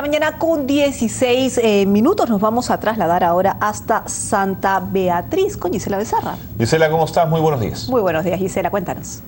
la mañana con 16 minutos. Nos vamos a trasladar ahora hasta Santa Beatriz con Gisela Becerra. Gisela, ¿cómo estás? Muy buenos días. Muy buenos días, Gisela, cuéntanos.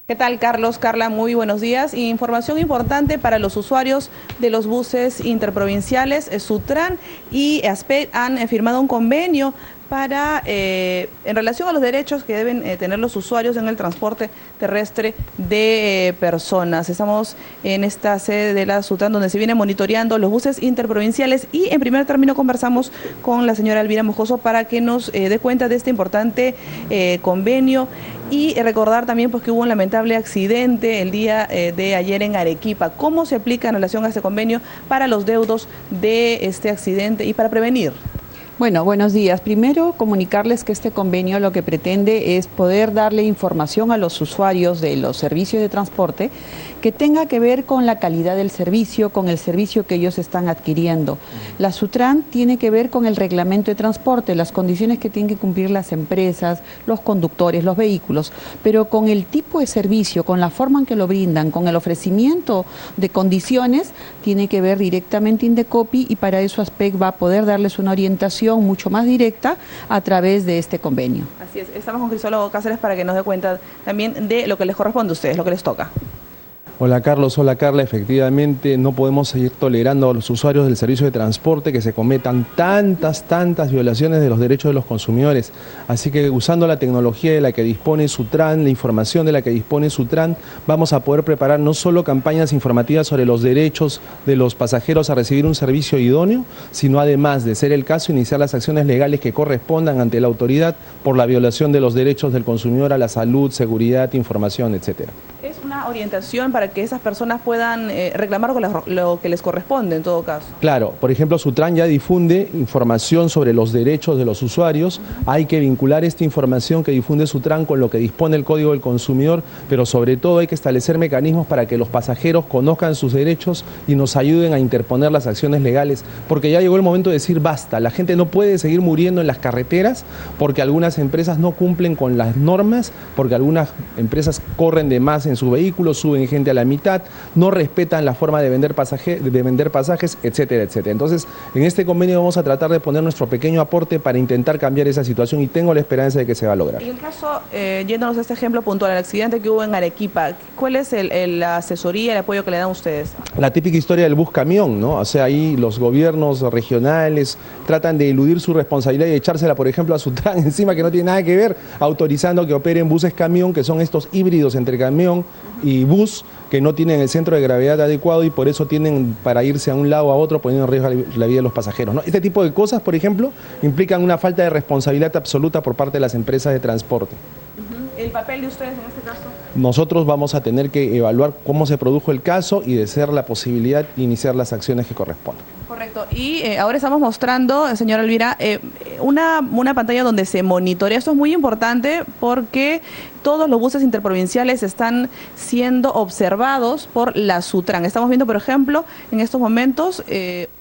¿Qué tal, Carlos? Carla, muy buenos días. Información importante para los usuarios de los buses interprovinciales. Sutran y ASPED han firmado un convenio para, en relación a los derechos que deben tener los usuarios en el transporte terrestre de personas. Estamos en esta sede de la Sutran, donde se viene monitoreando los buses interprovinciales, y en primer término conversamos con la señora Elvira Moscoso para que nos dé cuenta de este importante convenio. Y recordar también pues, que hubo un lamentable accidente el día de ayer en Arequipa. ¿Cómo se aplica en relación a este convenio para los deudos de este accidente y para prevenir? Bueno, buenos días. Primero, comunicarles que este convenio lo que pretende es poder darle información a los usuarios de los servicios de transporte que tenga que ver con la calidad del servicio, con el servicio que ellos están adquiriendo. La Sutran tiene que ver con el reglamento de transporte, las condiciones que tienen que cumplir las empresas, los conductores, los vehículos, pero con el tipo de servicio, con la forma en que lo brindan, con el ofrecimiento de condiciones, tiene que ver directamente Indecopi, y para eso ASPEC va a poder darles una orientación mucho más directa a través de este convenio. Así es, estamos con Cristólogo Cáceres para que nos dé cuenta también de lo que les corresponde a ustedes, lo que les toca. Hola Carlos, hola Carla, efectivamente no podemos seguir tolerando a los usuarios del servicio de transporte que se cometan tantas violaciones de los derechos de los consumidores. Así que usando la tecnología de la que dispone Sutran, la información de la que dispone Sutran, vamos a poder preparar no solo campañas informativas sobre los derechos de los pasajeros a recibir un servicio idóneo, sino además, de ser el caso, iniciar las acciones legales que correspondan ante la autoridad por la violación de los derechos del consumidor a la salud, seguridad, información, etcétera. Es una orientación para que esas personas puedan reclamar lo que les corresponde en todo caso. Claro, por ejemplo, Sutran ya difunde información sobre los derechos de los usuarios. Hay que vincular esta información que difunde Sutran con lo que dispone el Código del Consumidor, pero sobre todo hay que establecer mecanismos para que los pasajeros conozcan sus derechos y nos ayuden a interponer las acciones legales, porque ya llegó el momento de decir basta. La gente no puede seguir muriendo en las carreteras porque algunas empresas no cumplen con las normas, porque algunas empresas corren de más en sus vehículos, suben gente a la mitad, no respetan la forma de vender pasajes, etcétera, etcétera. Entonces, en este convenio vamos a tratar de poner nuestro pequeño aporte para intentar cambiar esa situación, y tengo la esperanza de que se va a lograr. En el caso, yéndonos a este ejemplo puntual, el accidente que hubo en Arequipa, ¿cuál es la asesoría, el apoyo que le dan ustedes? La típica historia del bus camión, ¿no? O sea, ahí los gobiernos regionales tratan de eludir su responsabilidad y echársela, por ejemplo, a Sutran encima, que no tiene nada que ver, autorizando que operen buses camión, que son estos híbridos entre camión y bus, que no tienen el centro de gravedad adecuado y por eso tienen para irse a un lado o a otro, poniendo en riesgo la vida de los pasajeros, ¿no? Este tipo de cosas, por ejemplo, implican una falta de responsabilidad absoluta por parte de las empresas de transporte. ¿El papel de ustedes en este caso? Nosotros vamos a tener que evaluar cómo se produjo el caso y de ser la posibilidad de iniciar las acciones que corresponden. Correcto. Y ahora estamos mostrando, señora Elvira, una pantalla donde se monitorea. Esto es muy importante porque todos los buses interprovinciales están siendo observados por la Sutran. Estamos viendo, por ejemplo, en estos momentos,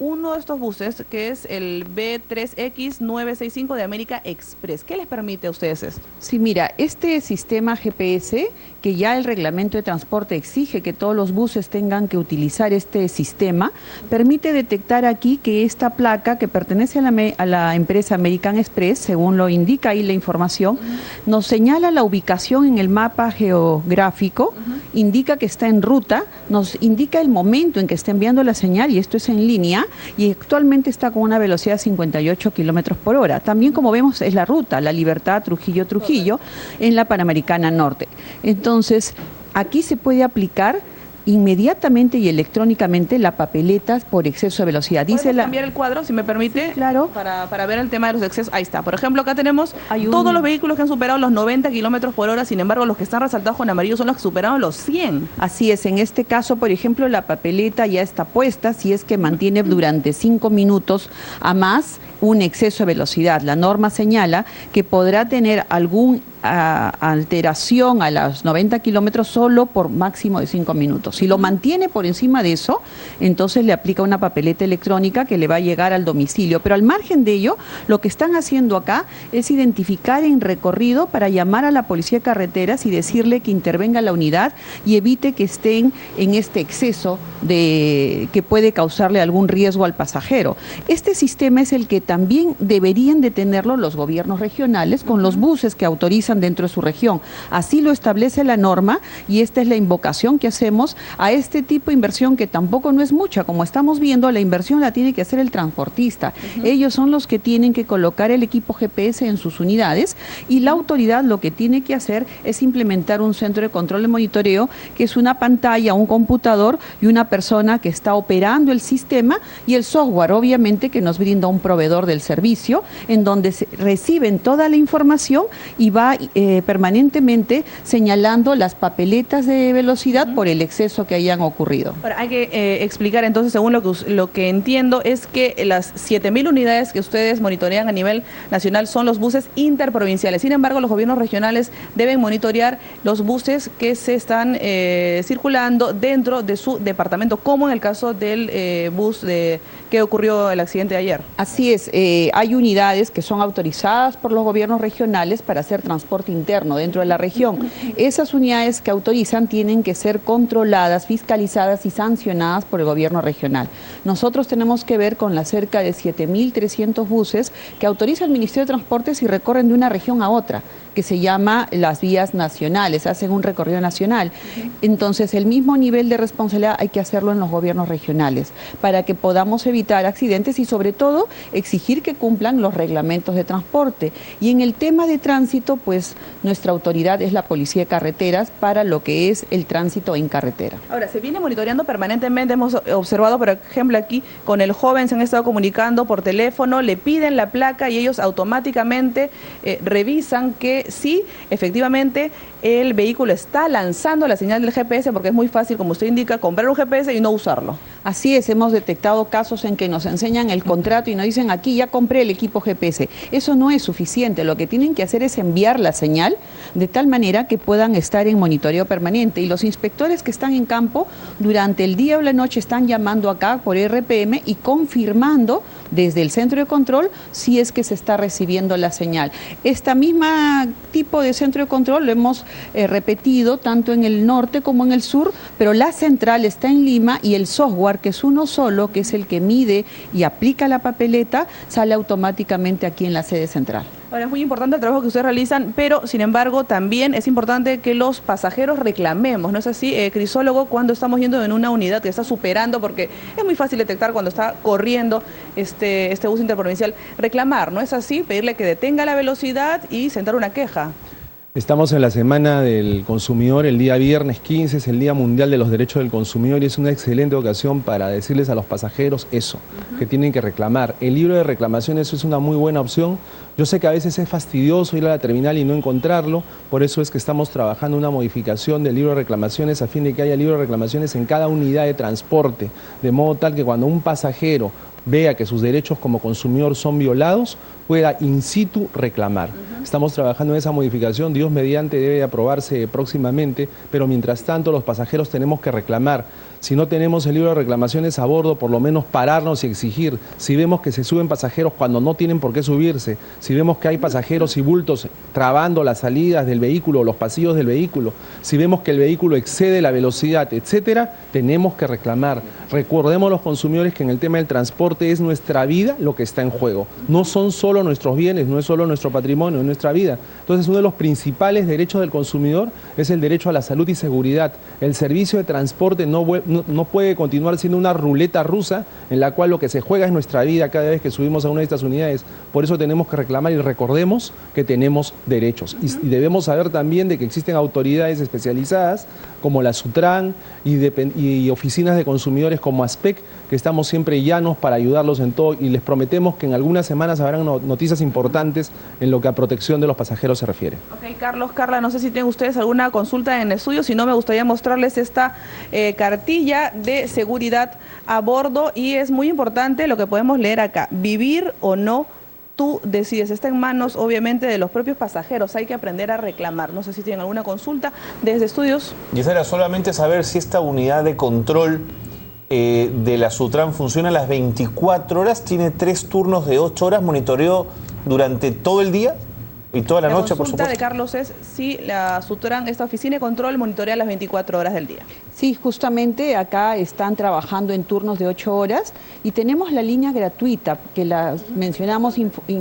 uno de estos buses, que es el B3X965 de América Express. ¿Qué les permite a ustedes esto? Sí, mira, este sistema GPS, que ya el reglamento de transporte exige que todos los buses tengan que utilizar este sistema, permite detectar aquí que esta placa, que pertenece a la empresa American Express, según lo indica ahí la información, nos señala la ubicación en el mapa geográfico, indica que está en ruta, nos indica el momento en que está enviando la señal, y esto es en línea, y actualmente está con una velocidad de 58 kilómetros por hora. También, como vemos, es la ruta, La Libertad, Trujillo, en la Panamericana Norte. Entonces, aquí se puede aplicar inmediatamente y electrónicamente la papeleta por exceso de velocidad. ¿Puedes cambiar el cuadro, si me permite? Sí, claro. Para ver el tema de los excesos. Ahí está. Por ejemplo, acá tenemos todos los vehículos que han superado los 90 kilómetros por hora. Sin embargo, los que están resaltados con amarillo son los que superaron los 100. Así es. En este caso, por ejemplo, la papeleta ya está puesta si es que mantiene durante 5 minutos a más un exceso de velocidad. La norma señala que podrá tener algún alteración a los 90 kilómetros solo por máximo de 5 minutos. Si lo mantiene por encima de eso, entonces le aplica una papeleta electrónica que le va a llegar al domicilio. Pero al margen de ello, lo que están haciendo acá es identificar en recorrido para llamar a la policía de carreteras y decirle que intervenga la unidad y evite que estén en este exceso que puede causarle algún riesgo al pasajero. Este sistema es el que también deberían de tenerlo los gobiernos regionales con los buses que autorizan dentro de su región. Así lo establece la norma y esta es la invocación que hacemos a este tipo de inversión que tampoco no es mucha. Como estamos viendo, la inversión la tiene que hacer el transportista. Ellos son los que tienen que colocar el equipo GPS en sus unidades y la autoridad lo que tiene que hacer es implementar un centro de control de monitoreo que es una pantalla, un computador y una persona que está operando el sistema y el software, obviamente, que nos brinda un proveedor del servicio en donde se reciben toda la información y va permanentemente señalando las papeletas de velocidad por el exceso que hayan ocurrido. Ahora, hay que explicar entonces, según lo que entiendo, es que las 7.000 unidades que ustedes monitorean a nivel nacional son los buses interprovinciales. Sin embargo, los gobiernos regionales deben monitorear los buses que se están circulando dentro de su departamento, como en el caso del bus que ocurrió el accidente de ayer. Así es, hay unidades que son autorizadas por los gobiernos regionales para hacer transporte interno dentro de la región. Esas unidades que autorizan tienen que ser controladas, fiscalizadas y sancionadas por el gobierno regional. Nosotros tenemos que ver con las cerca de 7.300 buses que autoriza el Ministerio de Transportes y recorren de una región a otra, que se llama las vías nacionales, hacen un recorrido nacional. Entonces, el mismo nivel de responsabilidad hay que hacerlo en los gobiernos regionales para que podamos evitar accidentes y, sobre todo, exigir que cumplan los reglamentos de transporte. Y en el tema de tránsito, pues, nuestra autoridad es la Policía de Carreteras para lo que es el tránsito en carretera. Ahora, se viene monitoreando permanentemente, hemos observado, por ejemplo, aquí con el joven se han estado comunicando por teléfono, le piden la placa y ellos automáticamente revisan que sí, efectivamente, el vehículo está lanzando la señal del GPS, porque es muy fácil, como usted indica, comprar un GPS y no usarlo. Así es, hemos detectado casos en que nos enseñan el contrato y nos dicen, aquí ya compré el equipo GPS. Eso no es suficiente, lo que tienen que hacer es enviar la señal de tal manera que puedan estar en monitoreo permanente. Y los inspectores que están en campo durante el día o la noche están llamando acá por RPM y confirmando desde el centro de control si es que se está recibiendo la señal. Esta misma tipo de centro de control lo hemos repetido tanto en el norte como en el sur, pero la central está en Lima y el software, que es uno solo, que es el que mide y aplica la papeleta, sale automáticamente aquí en la sede central. Ahora, es muy importante el trabajo que ustedes realizan, pero sin embargo también es importante que los pasajeros reclamemos, ¿no es así, Crisólogo? Cuando estamos yendo en una unidad que está superando, porque es muy fácil detectar cuando está corriendo este bus interprovincial, reclamar, ¿no es así? Pedirle que detenga la velocidad y sentar una queja. Estamos en la Semana del Consumidor, el día viernes 15 es el Día Mundial de los Derechos del Consumidor y es una excelente ocasión para decirles a los pasajeros eso, que tienen que reclamar. El libro de reclamaciones es una muy buena opción. Yo sé que a veces es fastidioso ir a la terminal y no encontrarlo, por eso es que estamos trabajando una modificación del libro de reclamaciones a fin de que haya libro de reclamaciones en cada unidad de transporte, de modo tal que cuando un pasajero vea que sus derechos como consumidor son violados, pueda in situ reclamar. Estamos trabajando en esa modificación, Dios mediante debe aprobarse próximamente, pero mientras tanto los pasajeros tenemos que reclamar. Si no tenemos el libro de reclamaciones a bordo, por lo menos pararnos y exigir. Si vemos que se suben pasajeros cuando no tienen por qué subirse, si vemos que hay pasajeros y bultos trabando las salidas del vehículo o los pasillos del vehículo, si vemos que el vehículo excede la velocidad, etcétera, tenemos que reclamar. Recordemos los consumidores que en el tema del transporte es nuestra vida lo que está en juego. No son solo nuestros bienes, no es solo nuestro patrimonio, es nuestra vida. Entonces, uno de los principales derechos del consumidor es el derecho a la salud y seguridad. El servicio de transporte no puede continuar siendo una ruleta rusa en la cual lo que se juega es nuestra vida cada vez que subimos a una de estas unidades. Por eso tenemos que reclamar y recordemos que tenemos derechos. Y debemos saber también de que existen autoridades especializadas como la Sutran y oficinas de consumidores como ASPEC, que estamos siempre llanos para ayudarlos en todo y les prometemos que en algunas semanas habrán noticias importantes en lo que a protección de los pasajeros se refiere. Ok, Carlos, Carla, no sé si tienen ustedes alguna consulta en el estudio, si no me gustaría mostrarles esta cartilla de seguridad a bordo y es muy importante lo que podemos leer acá, vivir o no tú decides. Está en manos, obviamente, de los propios pasajeros. Hay que aprender a reclamar. No sé si tienen alguna consulta desde estudios. Gisela, solamente saber si esta unidad de control de la Sutran funciona las 24 horas, tiene 3 turnos de 8 horas, monitoreo durante todo el día y toda la noche, por supuesto. La consulta de Carlos es si la Sutran, esta oficina de control, monitorea las 24 horas del día. Sí, justamente acá están trabajando en turnos de 8 horas y tenemos la línea gratuita que la mencionamos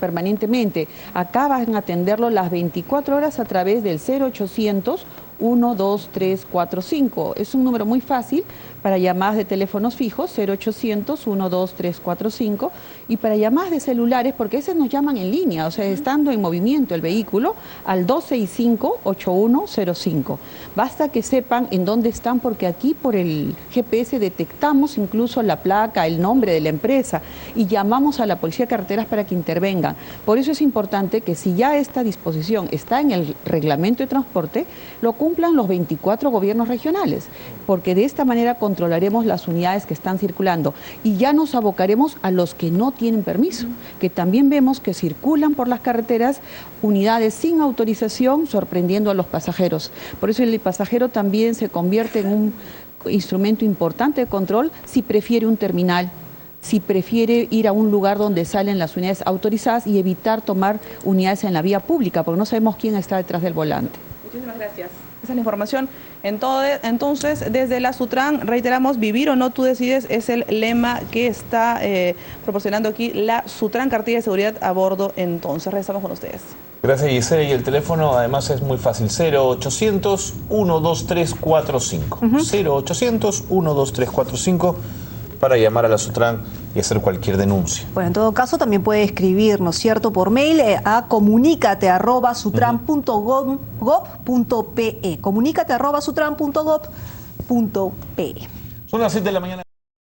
permanentemente. Acá van a atenderlo las 24 horas a través del 0800 12345. Es un número muy fácil para llamadas de teléfonos fijos, 0800 12345, y para llamadas de celulares, porque a veces nos llaman en línea, o sea, estando en movimiento el vehículo, al 265-8105. Basta que sepan en dónde están, porque aquí por el GPS detectamos incluso la placa, el nombre de la empresa, y llamamos a la Policía de Carreteras para que intervengan. Por eso es importante que si ya esta disposición está en el reglamento de transporte, lo cumplan los 24 gobiernos regionales, porque de esta manera controlaremos las unidades que están circulando y ya nos abocaremos a los que no tienen permiso, que también vemos que circulan por las carreteras unidades sin autorización, sorprendiendo a los pasajeros. Por eso el pasajero también se convierte en un instrumento importante de control si prefiere un terminal, si prefiere ir a un lugar donde salen las unidades autorizadas y evitar tomar unidades en la vía pública, porque no sabemos quién está detrás del volante. Muchísimas gracias. Esa es la información. Entonces, desde la Sutran, reiteramos, vivir o no tú decides, es el lema que está proporcionando aquí la Sutran, cartilla de seguridad a bordo. Entonces, regresamos con ustedes. Gracias, Gisela. Y el teléfono además es muy fácil, 0800 12345. 0800 12345 para llamar a la Sutran y hacer cualquier denuncia. Bueno, en todo caso también puede escribir, ¿no es cierto?, por mail a comunicate@sutran.gov.pe. Comunicate@sutran.gov.pe. Son las 7 de la mañana.